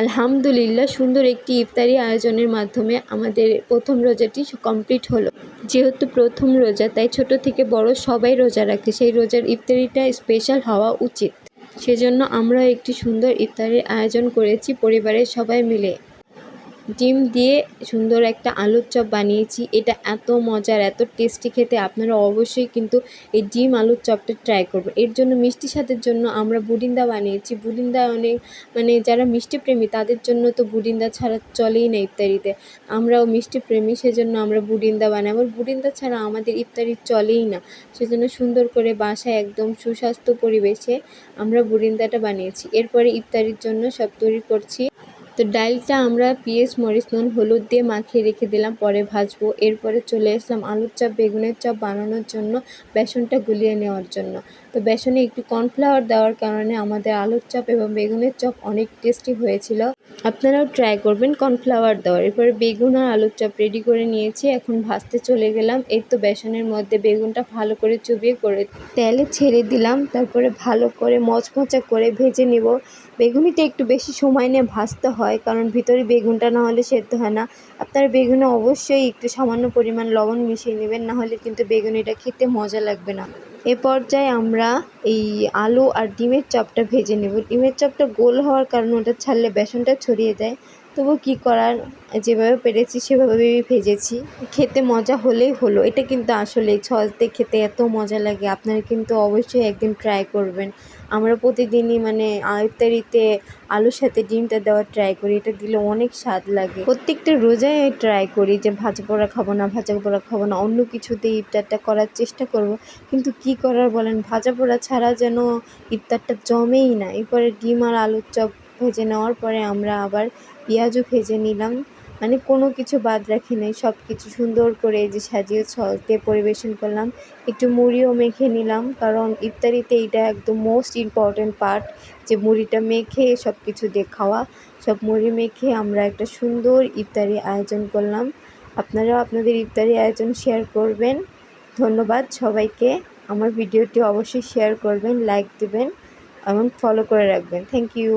আলহামদুলিল্লাহ সুন্দর একটি ইফতারি আয়োজনের মাধ্যমে আমাদের প্রথম রোজাটি কমপ্লিট হলো। যেহেতু প্রথম রোজা, তাই ছোট থেকে বড় সবাই রোজা রাখে, সেই রোজার ইফতারিটা স্পেশাল হওয়া উচিত। সেজন্য আমরা একটি সুন্দর ইফতারির আয়োজন করেছি পরিবারের সবাই মিলে। ডিম দিয়ে সুন্দর একটা আলুর চপ বানিয়েছি। এটা এত মজার, এত টেস্টি খেতে, আপনারা অবশ্যই কিন্তু এই ডিম আলুর চপটা ট্রাই করবেন। এর জন্য মিষ্টি স্বাদের জন্য আমরা বুড়িন্দা বানিয়েছি। বুড়িন্দা অনেক যারা মিষ্টি প্রেমী তাদের জন্য তো বুড়িন্দা ছাড়া চলেই না ইফতারিতে। আমরাও মিষ্টি প্রেমী, সেজন্য আমরা বুড়িন্দা বানাই। আবার বুড়িন্দা ছাড়া আমাদের ইফতারি চলেই না। সেজন্য সুন্দর করে বাসায় একদম সুস্বাস্থ্য পরিবেশে আমরা বুড়িন্দাটা বানিয়েছি। এরপরে ইফতারির জন্য সব তৈরি করছি। তো ডালটা আমরা পেঁয়াজ, মরিচ, নুন, হলুদ দিয়ে মাখিয়ে রেখে দিলাম, পরে ভাজবো। এরপরে চলে আসলাম আলুর চপ, বেগুনের চপ বানানোর জন্য বেসনটা গুলিয়ে নেওয়ার জন্য। তো বেসনে একটু কর্নফ্লাওয়ার দেওয়ার কারণে আমাদের আলুর চপ এবং বেগুনের চপ অনেক টেস্টি হয়েছিল। আপনারাও ট্রাই করবেন কর্নফ্লাওয়ার দেওয়ার। এরপরে বেগুন আর আলুর চপ রেডি করে নিয়েছি, এখন ভাজতে চলে গেলাম। এই তো বেসনের মধ্যে বেগুনটা ভালো করে চুবিয়ে করে তেলে ছেড়ে দিলাম, তারপরে ভালো করে মচমচা করে ভেজে নেব। বেগুনিটা একটু বেশি সময় নিয়ে ভাজতে হয়, কারণ ভিতরে বেগুনটা না হলে সেদ্ধ হয় না। আপনারা বেগুনে অবশ্যই একটু সামান্য পরিমাণ লবণ মিশিয়ে নেবেন, না হলে কিন্তু বেগুনিটা খেতে মজা লাগবে না। এ পর্যায়ে আমরা এই আলু আর ডিমের চপটা ভেজে নেব। ডিমের চপটা গোল হওয়ার কারণে ওটা ছাড়লে বেসনটা ছড়িয়ে যায়, তবু কী করার, যেভাবে পেরেছি সেভাবেই ভেজেছি। খেতে মজা হলেই হলো। এটা কিন্তু আসলে সহজে খেতে এত মজা লাগে, আপনারা কিন্তু অবশ্যই একদিন ট্রাই করবেন। আমরা প্রতিদিনই ইফতারিতে আলুর সাথে ডিমটা দেওয়ার ট্রাই করি, এটা দিলে অনেক স্বাদ লাগে। প্রত্যেকটা রোজায় ট্রাই করি যে ভাজা পোড়া খাবো না, অন্য কিছু দিয়ে ইফতারটা করার চেষ্টা করব। কিন্তু কি করার বলেন, ভাজা পোড়া ছাড়া যেন ইফতারটা জমেই না। এরপরে ডিম আর আলুর চপ ভেজে নেওয়ার পরে আমরা আবার পেঁয়াজও ভেজে নিলাম, কোনো কিছু বাদ রাখি নাই, সব কিছু সুন্দর করে যে সাজিয়ে ছলতে পরিবেশন করলাম। একটু মুড়িও মেখে নিলাম, কারণ ইফতারিতে এইটা একদম মোস্ট ইম্পর্ট্যান্ট পার্ট, যে মুড়িটা মেখে সব কিছু দিয়ে খাওয়া। সব মুড়ি মেখে আমরা একটা সুন্দর ইফতারি আয়োজন করলাম। আপনারাও আপনাদের ইফতারি আয়োজন শেয়ার করবেন। ধন্যবাদ সবাইকে। আমার ভিডিওটি অবশ্যই শেয়ার করবেন, লাইক দেবেন এবং ফলো করে রাখবেন। Thank you.